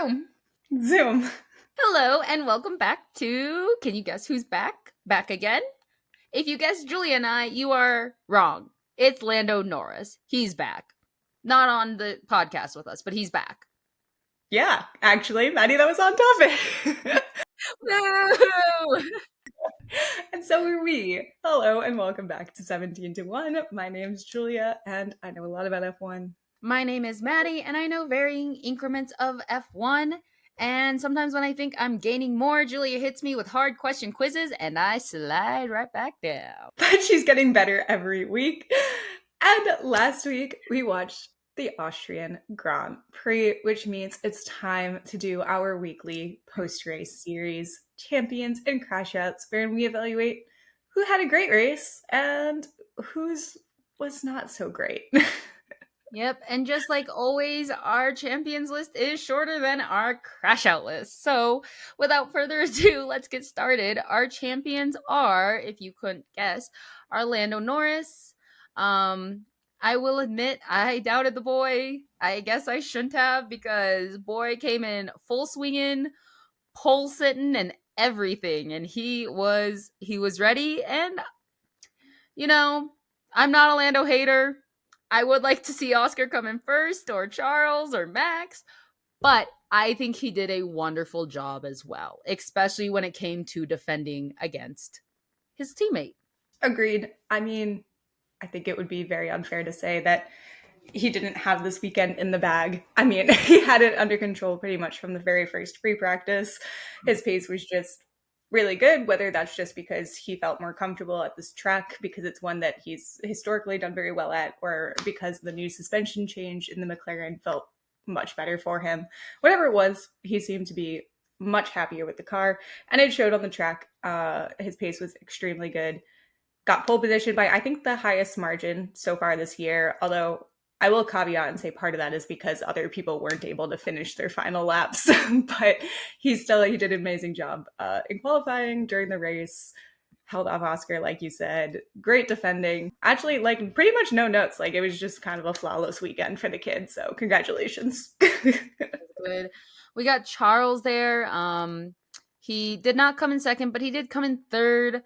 Zoom. Zoom. Hello and welcome back to Can You Guess Who's Back? Back again? If you guessed Julia and I, you are wrong. It's Lando Norris. He's back. Not on the podcast with us, but he's back. Yeah, actually, Maddie, that was on topic. Woo! And so are we. Hello and welcome back to 17 to 1. My name's Julia and I know a lot about F1. My name is Maddie and I know varying increments of F1. And sometimes when I think I'm gaining more, Julia hits me with hard question quizzes and I slide right back down. But she's getting better every week. And last week we watched the Austrian Grand Prix, which means it's time to do our weekly post-race series, Champions and Crashouts, wherein we evaluate who had a great race and whose was not so great. Yep, and just like always, our champions list is shorter than our crash out list. So, without further ado, let's get started. Our champions are, if you couldn't guess, are Lando Norris. I will admit I doubted the boy. I guess I shouldn't have because boy came in full swinging, pole sitting, and everything, and he was ready. And you know, I'm not a Lando hater. I would like to see Oscar come in first, or Charles, or Max, but I think he did a wonderful job as well, especially when it came to defending against his teammate. Agreed. I mean, I think it would be very unfair to say that he didn't have this weekend in the bag. I mean, he had it under control pretty much from the very first free practice. His pace was just really good, whether that's just because he felt more comfortable at this track because it's one that he's historically done very well at, or because the new suspension change in the McLaren felt much better for him. Whatever it was, he seemed to be much happier with the car, and it showed on the track. His pace was extremely good. Got pole position by, I think, the highest margin so far this year, although I will caveat and say part of that is because other people weren't able to finish their final laps, but he did an amazing job in qualifying during the race, held off Oscar, like you said, great defending. Actually, like pretty much no notes. Like it was just kind of a flawless weekend for the kids. So congratulations. Good. We got Charles there. He did not come in second, but he did come in third.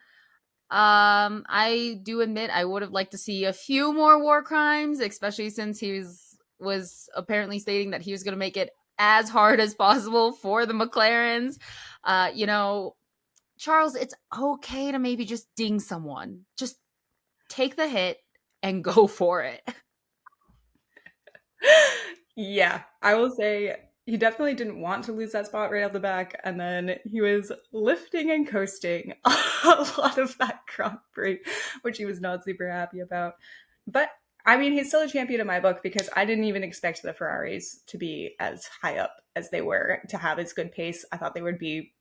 I do admit I would have liked to see a few more war crimes, especially since he was apparently stating that he was going to make it as hard as possible for the McLarens. Charles, it's okay to maybe just ding someone. Just take the hit and go for it. Yeah, I will say he definitely didn't want to lose that spot right off the back, and then he was lifting and coasting a lot of that Grand Prix, which he was not super happy about. But I mean, he's still a champion in my book because I didn't even expect the Ferraris to be as high up as they were, to have as good pace. I thought they would be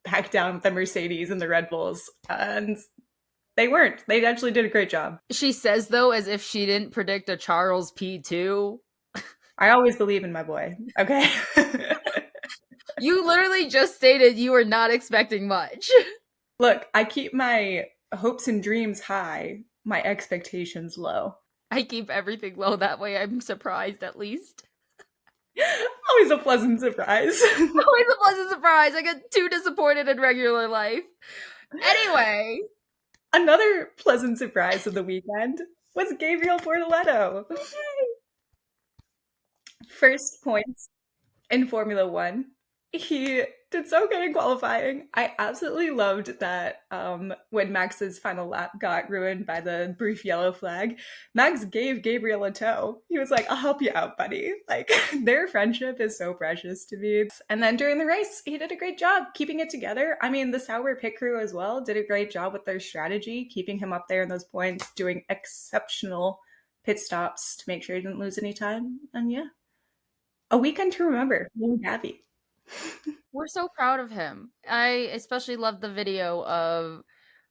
back down with the Mercedes and the Red Bulls, and they weren't. They actually did a great job. She says, though, as if she didn't predict a Charles P2. I always believe in my boy, okay? You literally just stated you were not expecting much. Look, I keep my hopes and dreams high, my expectations low. I keep everything low, that way I'm surprised at least. Always a pleasant surprise. Always a pleasant surprise. I get too disappointed in regular life. Anyway. Another pleasant surprise of the weekend was Gabriel Bortoleto. First points in Formula One. He did so good in qualifying. I absolutely loved that when Max's final lap got ruined by the brief yellow flag, Max gave Gabriel a tow. He was like, I'll help you out, buddy. Like, their friendship is so precious to me. And then during the race, he did a great job keeping it together. I mean, the Sauber pit crew as well did a great job with their strategy, keeping him up there in those points, doing exceptional pit stops to make sure he didn't lose any time. And yeah, a weekend to remember. Happy. We're so proud of him. I especially love the video of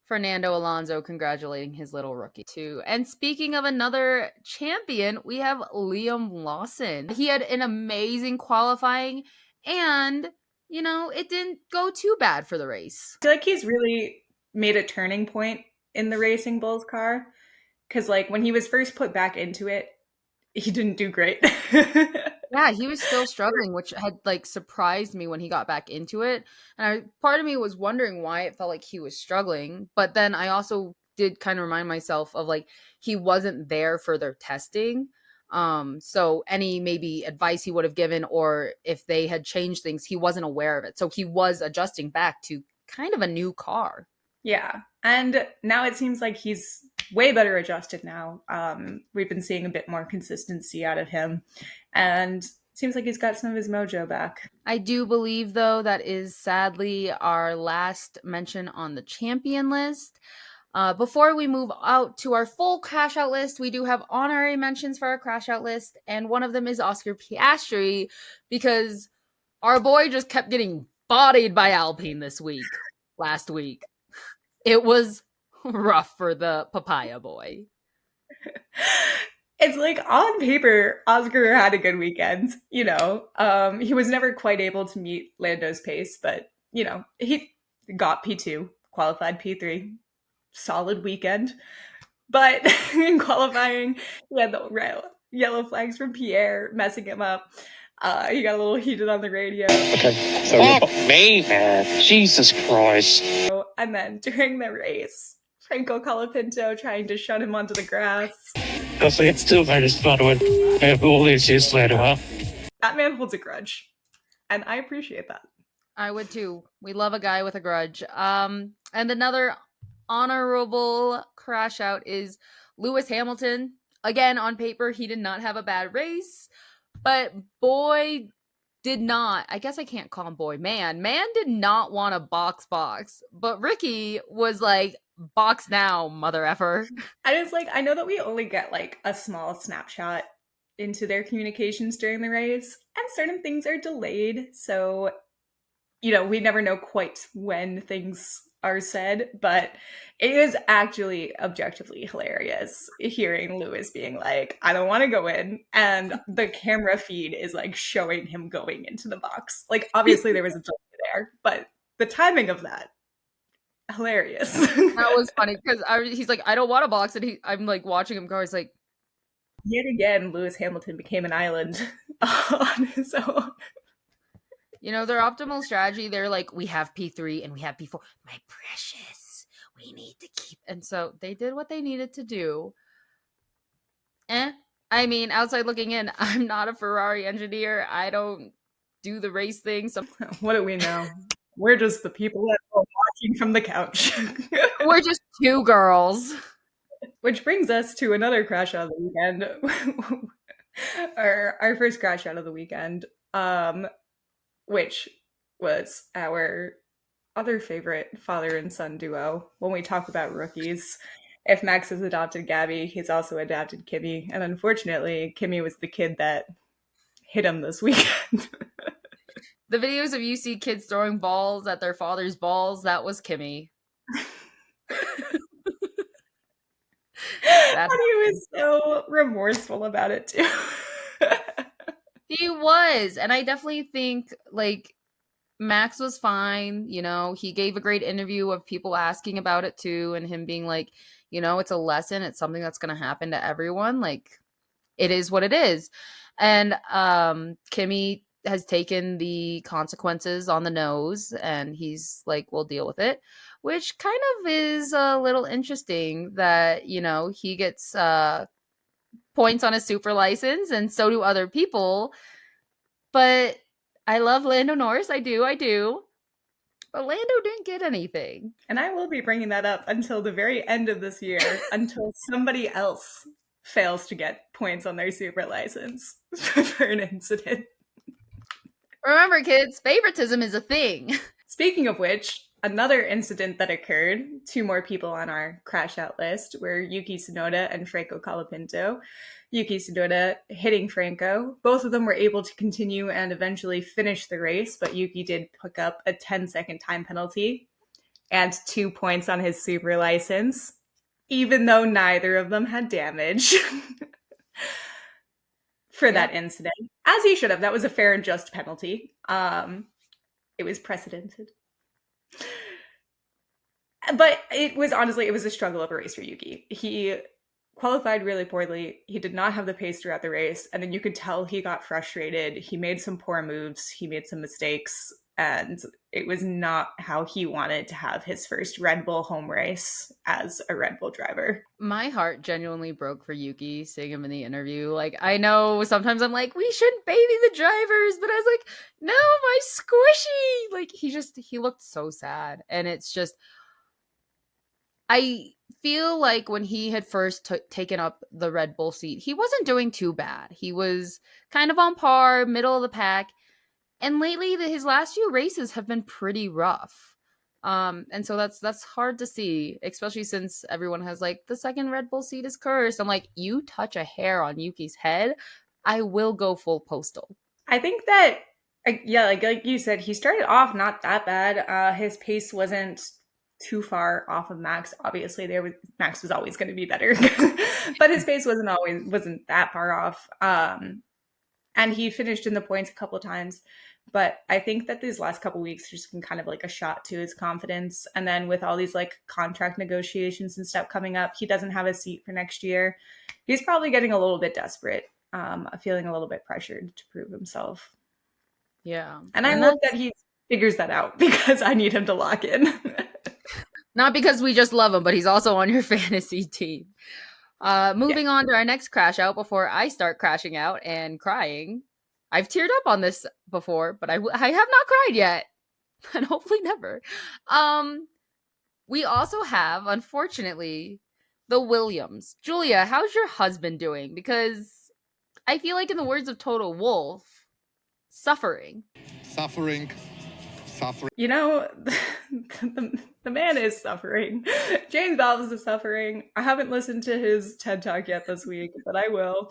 Fernando Alonso congratulating his little rookie too. And speaking of another champion, we have Liam Lawson. He had an amazing qualifying and, it didn't go too bad for the race. I feel like he's really made a turning point in the Racing Bulls car. Because, like, when he was first put back into it, he didn't do great. Yeah, he was still struggling, which had like surprised me when he got back into it. And part of me was wondering why it felt like he was struggling. But then I also did kind of remind myself of like he wasn't there for their testing. So any maybe advice he would have given, or if they had changed things, he wasn't aware of it. So he was adjusting back to kind of a new car. Yeah. And now it seems like he's way better adjusted now. We've been seeing a bit more consistency out of him. And it seems like he's got some of his mojo back. I do believe, though, that is sadly our last mention on the champion list. Before we move out to our full crash out list, we do have honorary mentions for our crash out list, and one of them is Oscar Piastri because our boy just kept getting bodied by Alpine last week. It was rough for the papaya boy. It's like on paper, Oscar had a good weekend. He was never quite able to meet Lando's pace, but he got P2, qualified P3, solid weekend. But in qualifying, he had the yellow flags from Pierre messing him up. He got a little heated on the radio. Okay, so fuck me, man. Jesus Christ. And then during the race, Franco Colapinto trying to shut him onto the grass. Also, it's still very fun when I have all these years later, huh? That man holds a grudge, and I appreciate that. I would too. We love a guy with a grudge. And another honorable crash out is Lewis Hamilton. Again, on paper, he did not have a bad race, but boy did not. I guess I can't call him boy. Man did not want to box. But Ricky was like, box now, mother effer. And it's like, I know that we only get like a small snapshot into their communications during the race, and certain things are delayed. So, we never know quite when things are said, but it is actually objectively hilarious hearing Lewis being like, I don't want to go in. And the camera feed is like showing him going into the box. Like, obviously, there was a delay there, but the timing of that, hilarious. That was funny because he's like, I don't want to box. And I'm like watching him go. He's like, yet again, Lewis Hamilton became an island on his own. Their optimal strategy, they're like, we have P3 and we have P4. My precious, we need to keep. And so they did what they needed to do. I mean, outside looking in, I'm not a Ferrari engineer. I don't do the race thing. So what do we know? We're just the people that are watching from the couch. We're just two girls. Which brings us to another crash out of the weekend. our first crash out of the weekend. Which was our other favorite father and son duo when we talk about rookies. If Max has adopted Gabby, he's also adopted Kimmy. And unfortunately, Kimmy was the kid that hit him this weekend. The videos of you see kids throwing balls at their father's balls, that was Kimmy. And he was so remorseful about it too. He was. And I definitely think like Max was fine. He gave a great interview of people asking about it too, and him being like, it's a lesson. It's something that's going to happen to everyone. Like, it is what it is. And Kimmy has taken the consequences on the nose, and he's like, we'll deal with it, which kind of is a little interesting that, he gets points on his super license, and so do other people. But I love Lando Norris. I do. But Lando didn't get anything. And I will be bringing that up until the very end of this year, until somebody else fails to get points on their super license for an incident. Remember, kids, favoritism is a thing. Speaking of which, another incident that occurred, two more people on our crash out list were Yuki Tsunoda and Franco Colapinto. Yuki Tsunoda hitting Franco. Both of them were able to continue and eventually finish the race, but Yuki did pick up a 10-second time penalty and 2 points on his super license, even though neither of them had damage for that incident. As he should have. That was a fair and just penalty. It was precedented. But it was a struggle of a race for Yuki. He qualified really poorly. He did not have the pace throughout the race. And then you could tell he got frustrated. He made some poor moves. He made some mistakes. And it was not how he wanted to have his first Red Bull home race as a Red Bull driver. My heart genuinely broke for Yuki seeing him in the interview. Like, I know sometimes I'm like, we shouldn't baby the drivers, but I was like, no, my squishy. Like, he looked so sad. And it's just, I feel like when he had first taken up the Red Bull seat, he wasn't doing too bad. He was kind of on par, middle of the pack. And lately, his last few races have been pretty rough. And so that's hard to see, especially since everyone has like the second Red Bull seat is cursed. I'm like, you touch a hair on Yuki's head, I will go full postal. I think that, yeah, like you said, he started off not that bad. His pace wasn't too far off of Max. Obviously, Max was always going to be better, but his pace wasn't that far off. And he finished in the points a couple of times. But I think that these last couple of weeks just been kind of like a shot to his confidence. And then with all these like contract negotiations and stuff coming up, he doesn't have a seat for next year. He's probably getting a little bit desperate, feeling a little bit pressured to prove himself. Yeah. And I hope that he figures that out because I need him to lock in. Not because we just love him, but he's also on your fantasy team. Moving on to our next crash out before I start crashing out and crying. I've teared up on this before, but I have not cried yet. And hopefully never. We also have, unfortunately, the Williams. Julia, how's your husband doing? Because I feel like in the words of Total Wolf, suffering. Suffering. You know, the man is suffering. James Valves is suffering. I haven't listened to his TED Talk yet this week, but I will.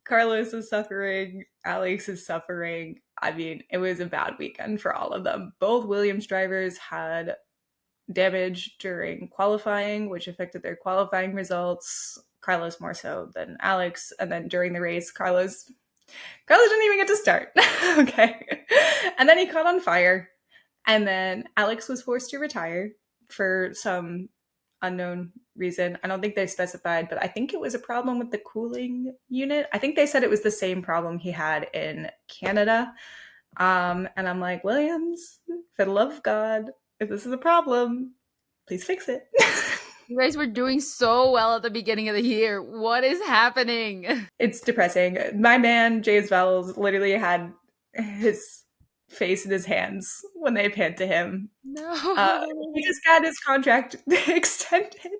Carlos is suffering. Alex is suffering. I mean, it was a bad weekend for all of them. Both Williams drivers had damage during qualifying, which affected their qualifying results. Carlos more so than Alex. And then during the race, Carlos didn't even get to start. Okay. And then he caught on fire. And then Alex was forced to retire for some unknown reason. I don't think they specified, but I think it was a problem with the cooling unit. I think they said it was the same problem he had in Canada. And I'm like, Williams, for the love of God, if this is a problem, please fix it. You guys were doing so well at the beginning of the year. What is happening? It's depressing. My man, James Vowles, literally had his face in his hands when they panned to him. No. He just got his contract extended.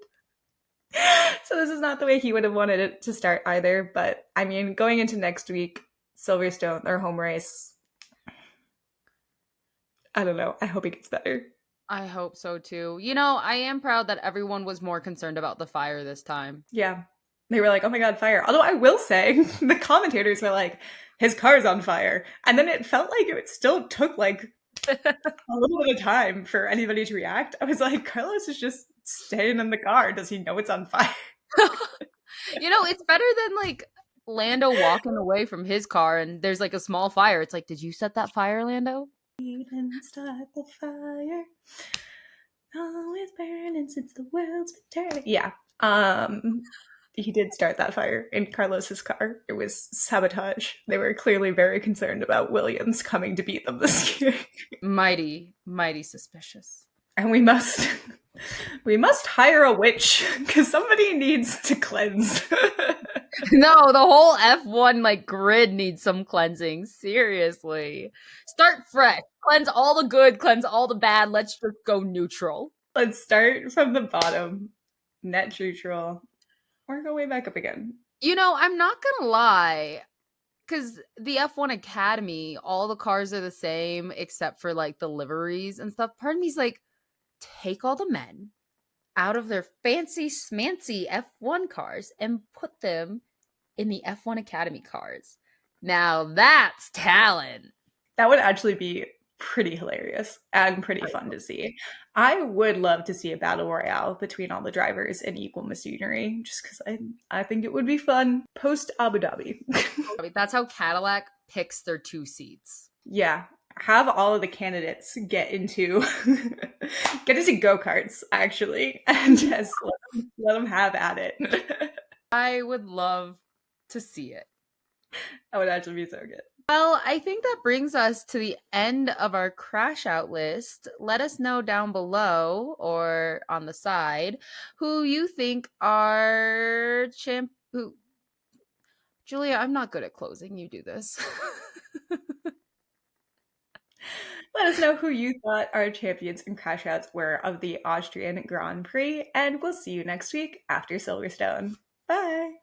So this is not the way he would have wanted it to start either. But I mean, going into next week, Silverstone, their home race, I don't know. I hope it gets better. I hope so too. You know, I am proud that everyone was more concerned about the fire this time. Yeah. They were like, oh my God, fire. Although I will say, the commentators were like, his car's on fire. And then it felt like it still took like a little bit of time for anybody to react. I was like, Carlos is just staying in the car. Does he know it's on fire? You know, it's better than like Lando walking away from his car and there's like a small fire. It's like, did you set that fire, Lando? He didn't start the fire. Oh, it's burning since the world's been turning. Yeah. He did start that fire in Carlos's car. It was sabotage. They were clearly very concerned about Williams coming to beat them this year. Mighty suspicious. And we must hire a witch because somebody needs to cleanse. No, the whole F1 like grid needs some cleansing. Seriously. Start fresh. Cleanse all the good, cleanse all the bad. Let's just go neutral. Let's start from the bottom. Net neutral. Or go way back up again. You know, I'm not gonna lie. Because the F1 Academy, all the cars are the same except for like the liveries and stuff. Part of me's like, take all the men out of their fancy smancy F1 cars and put them in the F1 Academy cars. Now that's talent. That would actually be pretty hilarious and pretty fun to see. I would love to see a battle royale between all the drivers in equal machinery, just because I think it would be fun post Abu Dhabi. That's how Cadillac picks their 2 seats. Yeah, have all of the candidates get into go-karts actually, and just let them have at it. I would love to see it. That would actually be so good. Well, I think that brings us to the end of our crash out list. Let us know down below or on the side who you think are who Julia, I'm not good at closing. You do this. Let us know who you thought our champions and crashouts were of the Austrian Grand Prix, and we'll see you next week after Silverstone. Bye!